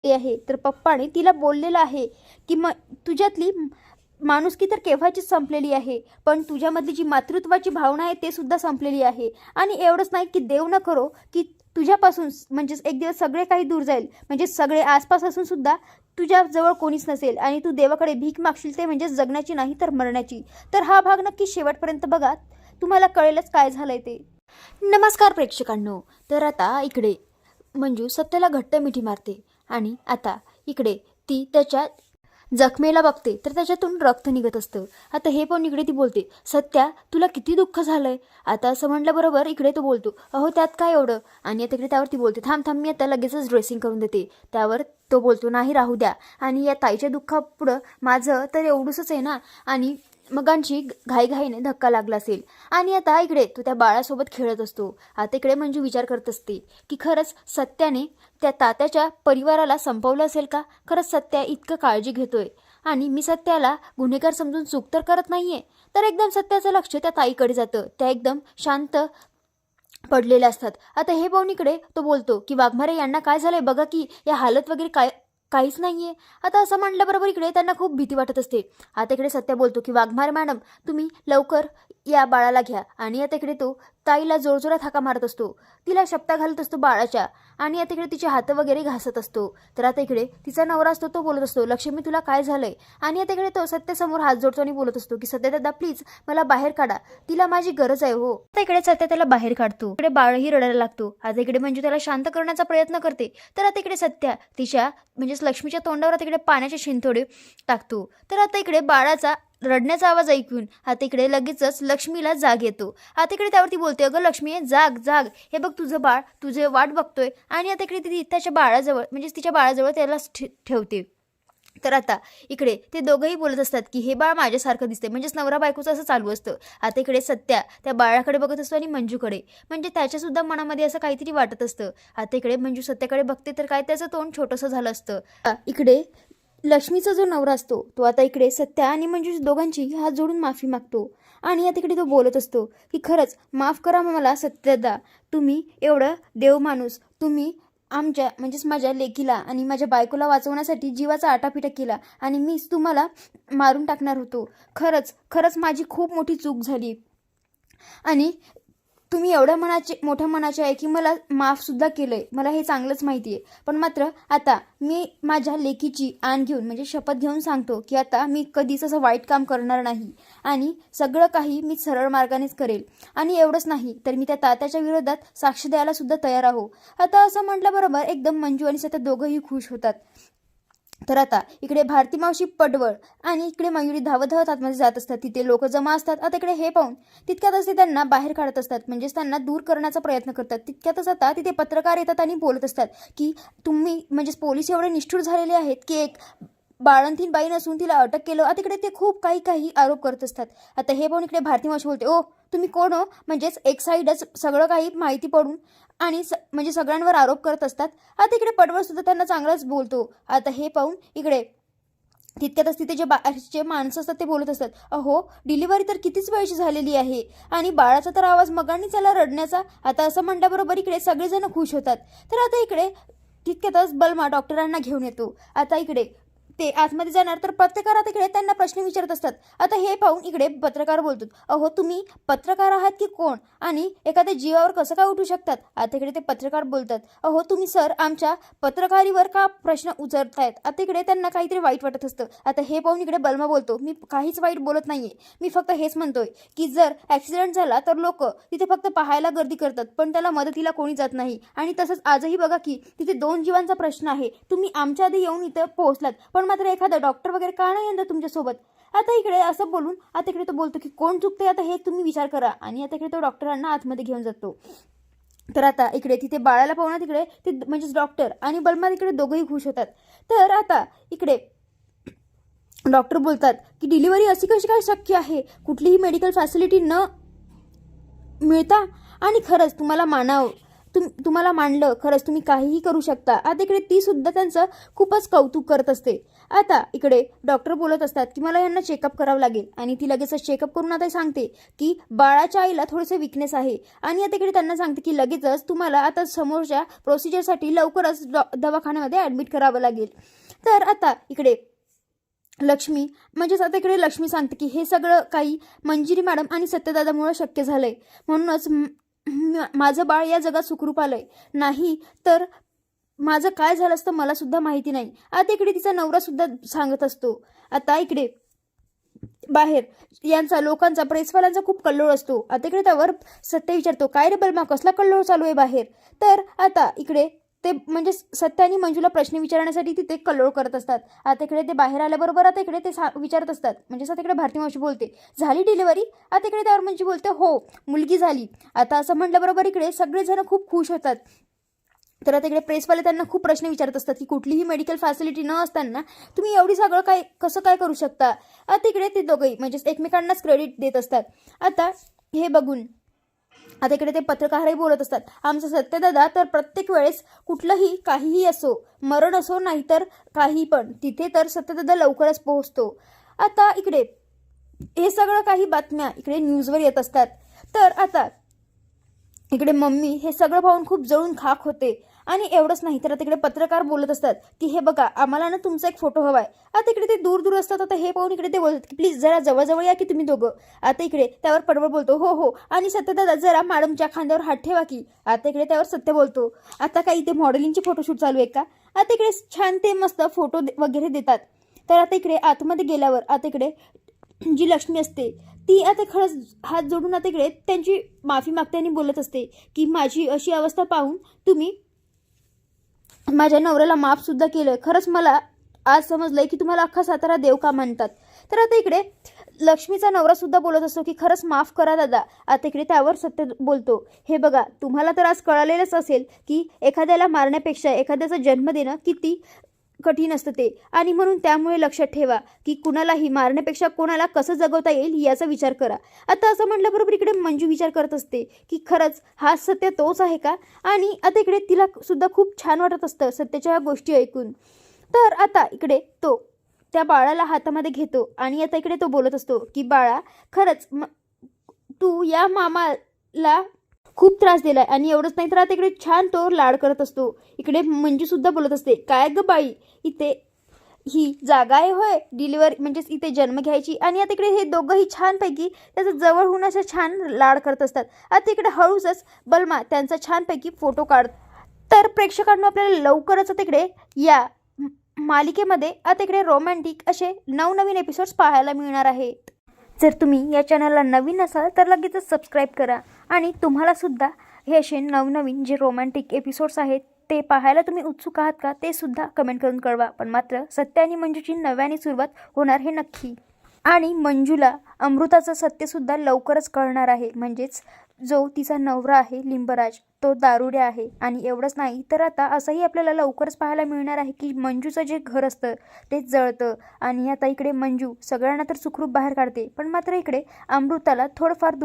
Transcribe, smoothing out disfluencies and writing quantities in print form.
ते आहे तर पप्पाने तिला बोललेलं आहे की तुझ्यातली माणुसकी तर केव्हाचीच संपलेली आहे, पण तुझ्यामधली जी मातृत्वाची भावना आहे ते सुद्धा संपलेली आहे. आणि एवढंच नाही की देव न करो की तुझ्यापासून म्हणजेच एक दिवस सगळे काही दूर जाईल, म्हणजे सगळे आसपास असून सुद्धा तुझ्याजवळ कोणीच नसेल आणि तू देवाकडे भीक मागशील ते म्हणजे जगण्याची नाही तर मरण्याची. तर हा भाग नक्की शेवटपर्यंत बघा, तुम्हाला कळेलच काय झालंय ते. नमस्कार प्रेक्षकांनो. तर आता इकडे मंजू सत्याला घट्ट मिठी मारते आणि आता इकडे ती त्याच्या जखमेला बघते तर त्याच्यातून रक्त निघत असतं. आता हे पण इकडे ती बोलते, सत्या तुला किती दुःख झालंय. आता असं म्हटल्याबरोबर इकडे तो बोलतो, अहो त्यात काय एवढं. आणि आता इकडे त्यावरती बोलते, थांब थांब मी आता लगेचच ड्रेसिंग करून देते. त्यावर तो बोलतो, नाही राहू द्या. आणि या ताईच्या दुःखापुढं माझं तर एवढंच आहे ना. आणि मगांची घाईघाईने धक्का लागला असेल. आणि आता इकडे तो त्या बाळासोबत खेळत असतो. आता इकडे मंजू विचार करत असते की खरंच सत्याने त्या तात्याच्या परिवाराला संपवलं असेल का. खरंच सत्या इतकं काळजी घेतोय आणि मी सत्याला गुन्हेगार समजून चूक तर करत नाहीये. तर एकदम सत्याचं लक्ष त्या ताईकडे जातं. त्या एकदम शांत पडलेल्या असतात. आता हे पाहून इकडे तो बोलतो की वाघमारे यांना काय झालंय बघा की या हालत वगैरे काहीच नाहीये. आता असं म्हणल्याबरोबर इकडे त्यांना खूप भीती वाटत असते. आता इकडे सत्या बोलतो की वाघमारे मॅडम तुम्ही लवकर या बाळाला घ्या. आणि आता इकडे तो ताईला जोरजोरात हाका मारत असतो, तिला शपथा घालत असतो बाळाच्या. आणि आता इकडे तिचे हात वगैरे घासत असतो. तर आता इकडे तिचा नवरा असतो तो बोलत असतो, लक्ष्मी तुला काय झालंय. आणि आता इकडे तो सत्यासमोर हात जोडतो आणि बोलत असतो की सत्या दादा प्लीज मला बाहेर काढा, तिला माझी गरज आहे हो. आता इकडे सत्या त्याला बाहेर काढतो. इकडे बाळही रडायला लागतो. आता इकडे म्हणजे त्याला शांत करण्याचा प्रयत्न करते. तर आता इकडे सत्या तिच्या म्हणजेच लक्ष्मीच्या तोंडावर तिकडे पाण्याचे शिंतोडे टाकतो. तर आता इकडे बाळाचा रडण्याचा आवाज ऐकून आता इकडे लगेचच लक्ष्मीला जाग येतो. आता इकडे त्यावरती बोलते, अगं लक्ष्मी जाग जाग, हे बघ तुझं बाळ तुझे वाट बघतोय. आणि आता इकडे ती त्याच्या बाळाजवळ म्हणजेच तिच्या बाळाजवळ त्याला ठेवते. तर आता इकडे ते दोघंही बोलत असतात की हे बाळ माझ्यासारखं दिसते, म्हणजेच नवरा बायकोचं असं चालू असतं. आता इकडे सत्या त्या बाळाकडे बघत असतो आणि मंजूकडे, म्हणजे त्याच्यासुद्धा मनामध्ये असं काहीतरी वाटत असतं. आता इकडे मंजू सत्याकडे बघते तर काय त्याचं तोंड छोटंसं झालं असतं. इकडे लक्ष्मीचा जो नवरा असतो तो आता इकडे सत्या आणि मंजू दोघांची हात जोडून माफी मागतो. आणि आता इकडे तो बोलत असतो की खरंच माफ करा मला सत्यदा, तुम्ही एवढं देव माणूस, तुम्ही आमच्या म्हणजेच माझ्या लेकीला आणि माझ्या बायकोला वाचवण्यासाठी जीवाचा आटापिटा केला आणि मीच तुम्हाला मारून टाकणार होतो. खरंच खरंच माझी खूप मोठी चूक झाली. आणि तुम्ही एवढ्या मोठ्या मनाचे आहे की मला माफसुद्धा केलं आहे, मला हे चांगलंच माहिती आहे. पण मात्र आता मी माझ्या लेकीची आण घेऊन म्हणजे शपथ घेऊन सांगतो की आता मी कधीच असं वाईट काम करणार नाही आणि सगळं काही मी सरळ मार्गानेच करेल. आणि एवढंच नाही तर मी त्या तात्याच्या विरोधात साक्ष द्यायला सुद्धा तयार आहो. आता असं म्हटल्याबरोबर एकदम मंजू आणि सत्या दोघंही खुश होतात. तर आता इकडे भारती मावशी पडवळ आणि इकडे मयुरी धावत धावत आतमध्ये जात असतात. तिथे लोक जमा असतात. आता इकडे हे पाहून तितक्यातच ते त्यांना बाहेर काढत असतात, म्हणजेच त्यांना दूर करण्याचा प्रयत्न करतात. तितक्यातच आता तिथे पत्रकार येतात आणि बोलत असतात की तुम्ही म्हणजेच पोलीस एवढे निष्ठुर झालेले आहेत की एक बाळंतीण बाई नसून तिला अटक केलं. आता इकडे ते खूप काही आरोप करत असतात. आता हे पाहून इकडे भारती मावशी बोलते, ओ तुम्ही कोण हो. म्हणजेच एक साईडच सगळं काही माहिती पडून आणि म्हणजे सगळ्यांवर आरोप करत असतात. आता इकडे पडवळ सुद्धा त्यांना चांगलाच बोलतो. आता हे पाहून इकडे तितक्यातच तिथे जे बाहेरचे माणसं असतात ते बोलत असतात, अहो डिलिव्हरी तर कितीच वेळची झालेली आहे आणि बाळाचा तर आवाज मगानी चला रडण्याचा. आता असं म्हणल्याबरोबर इकडे सगळेजण खुश होतात. तर आता इकडे तितक्यातच बलमा डॉक्टरांना घेऊन येतो. आता इकडे ते आतमध्ये जाणार तर पत्रकार आता इकडे त्यांना प्रश्न विचारत असतात. आता हे पाहून इकडे पत्रकार बोलतात, अहो तुम्ही पत्रकार आहात की कोण आणि एखाद्या जीवावर कसं काय उठू शकतात. आता इकडे ते पत्रकार बोलतात, अहो तुम्ही सर आमच्या पत्रकारीवर का प्रश्न उचलतायत. आता इकडे त्यांना काहीतरी वाईट वाटत असतं. आता हे पाहून इकडे बलमा बोलतो, मी काहीच वाईट बोलत नाहीये, मी फक्त हेच म्हणतोय की जर ॲक्सिडेंट झाला तर लोक तिथे फक्त पाहायला गर्दी करतात पण त्याला मदतीला कोणी जात नाही. आणि तसंच आजही बघा की तिथे 2 जीवांचा प्रश्न आहे, तुम्ही आमच्या आधी येऊन इथं पोहोचलात पण मात्र एखादा डॉक्टर वगैरे का नाही यंदा तुमच्यासोबत. आता इकडे असं बोलून आता इकडे तो बोलतो की कोण चुकतंय आता हे तुम्ही विचार करा. आणि आता इकडे तो डॉक्टरांना आतमध्ये घेऊन जातो. तर आता इकडे तिथे बाळाला पाहून तिकडे ते म्हणजेच डॉक्टर आणि बलमा तिकडे दोघंही खुश होतात. तर आता इकडे डॉक्टर बोलतात की डिलिव्हरी अशी कशी काय शक्य आहे, कुठलीही मेडिकल फॅसिलिटी न मिळता. आणि खरंच तुम्हाला मानावं, तुम्हाला मांडलं, खरंच तुम्ही काहीही करू शकता. आता इकडे ती सुद्धा त्यांचं खूपच कौतुक करत असते. आता इकडे डॉक्टर बोलत असतात की मला यांना चेकअप करावं लागेल आणि ती लगेचच चेकअप करून आता सांगते की बाळाच्या आईला थोडंसं विकनेस आहे आणि आता इकडे त्यांना सांगते की लगेचच तुम्हाला आता समोरच्या प्रोसिजरसाठी लवकरच दवाखान्यामध्ये ॲडमिट करावं लागेल. तर आता इकडे लक्ष्मी म्हणजेच आता इकडे लक्ष्मी सांगते की हे सगळं काही मंजिरी मॅडम आणि सत्यदादामुळे शक्य झालंय, म्हणूनच माझं बाळ या जगात सुखरूप आलंय, नाही तर माझं काय झालं असतं मला सुद्धा माहिती नाही. आता इकडे तिचा नवरा सुद्धा सांगत असतो. आता इकडे बाहेर यांचा लोकांचा प्रेसवाल्यांचा खूप कल्लोळ असतो. आता इकडे त्यावर सत्य विचारतो काय रे बलमा कसला कल्लोळ चालू आहे बाहेर. तर आता इकडे ते म्हणजे सत्य आणि मंजूला प्रश्न विचारण्यासाठी तिथे कल्लोळ करत असतात. आता इकडे ते बाहेर आल्याबरोबर आता इकडे ते विचारत असतात, म्हणजे आता इकडे भारती मावशी बोलते झाली डिलिव्हरी. आता इकडे त्यावर मंजू बोलते हो मुलगी झाली. आता असं म्हटल्याबरोबर इकडे सगळेजण खूप खुश होतात. तर आता इकडे प्रेसवाले त्यांना खूप प्रश्न विचारत असतात की कुठलीही मेडिकल फॅसिलिटी न असताना तुम्ही एवढी सगळं काय कसं काय करू शकता. आता इकडे ते दोघंही म्हणजेच एकमेकांनाच क्रेडिट देत असतात. आता हे बघून आता इकडे ते पत्रकारही बोलत असतात आमचा सत्यदादा तर प्रत्येक वेळेस कुठलंही काहीही असो, मरण असो नाहीतर काही पण, तिथे तर सत्यदादा लवकरच पोहोचतो. आता इकडे हे सगळं काही बातम्या इकडे न्यूजवर येत असतात. तर आता इकडे मम्मी हे सगळं पाहून खूप जळून खाक होते. आणि एवढंच नाही तर आता इकडे पत्रकार बोलत असतात की हे बघा आम्हाला ना तुमचा एक फोटो हवाय. आता इकडे ते दूर दूर असतात. आता हे पाहून इकडे ते बोलतात की प्लीज जरा जवळजवळ या की तुम्ही दोघं. आता इकडे त्यावर पडवळ बोलतो हो हो आणि सत्यदादा जरा मॅडमच्या खांद्यावर हात ठेवा की. आता इकडे त्यावर सत्य बोलतो आता काही ते मॉडेलिंगचे फोटोशूट चालू आहे का. आता इकडे छान ते मस्त फोटो वगैरे देतात. तर आता इकडे आतमध्ये गेल्यावर आता इकडे जी लक्ष्मी असते ती आता खरंच हात जोडून आता इकडे त्यांची माफी मागते आणि बोलत असते की माझी अशी अवस्था पाहून तुम्ही माझ्या नवऱ्याला माफ सुद्धा केलं. खरंच मला आज समजलंय की तुम्हाला अख्खा सातारा देव का म्हणतात. तर आता इकडे लक्ष्मीचा नवरा सुद्धा बोलत असतो की खरंच माफ करा दादा. आता इकडे त्यावर सत्य बोलतो हे बघा तुम्हाला तर आज कळालेलंच असेल की एखाद्याला मारण्यापेक्षा एखाद्याचा जन्म देणं किती कठीण असतं ते, आणि म्हणून त्यामुळे लक्षात ठेवा की कुणालाही मारण्यापेक्षा कोणाला कसं जगवता येईल याचा विचार करा. आता असं म्हटल्याबरोबर इकडे मंजू विचार करत असते की खरंच हा सत्य तोच आहे का. आणि आता इकडे तिला सुद्धा खूप छान वाटत असतं सत्याच्या ह्या गोष्टी ऐकून. तर आता इकडे तो त्या बाळाला हातामध्ये घेतो आणि आता इकडे तो बोलत असतो की बाळा खरंच तू या मामाला खूप त्रास दिलाय आणि एवढंच नाही तर आता इकडे छान तो लाड करत असतो. इकडे मंजू सुद्धा बोलत असते काय ग बाई इथे ही जागा आहे होय डिलिव्हरी म्हणजेच इथे जन्म घ्यायची. आणि आता इकडे हे दोघंही छानपैकी त्याचं जवळ होऊन असं छान लाड करत असतात. आता इकडे हळूच बलमा त्यांचा छानपैकी फोटो काढ. तर प्रेक्षकांना आपल्याला लवकरच तिकडे या मालिकेमध्ये आता इकडे रोमॅन्टिक असे नवनवीन एपिसोड्स पाहायला मिळणार आहेत. जर तुम्ही या चॅनलला नवीन असाल तर लगेचच सबस्क्राईब करा आणि तुम्हाला सुद्धा हे असे नवनवीन जे रोमॅन्टिक एपिसोड्स आहेत ते पाहायला तुम्ही उत्सुक आहात का ते सुद्धा कमेंट करून कळवा. पण मात्र सत्य आणि मंजूची नव्याने सुरुवात होणार हे नक्की. आणि मंजूला अमृताचं सत्यसुद्धा लवकरच कळणार आहे. म्हणजेच जो तिचा नवरा आहे लिंबराज तो दारुड्या आहे. आणि एवढंच नाही तर आता असंही आपल्याला लवकरच पाहायला मिळणार आहे की मंजूचं जे घर असतं ते जळतं आणि आता इकडे मंजू सगळ्यांना तर सुखरूप बाहेर काढते पण मात्र इकडे अमृताला थोडंफार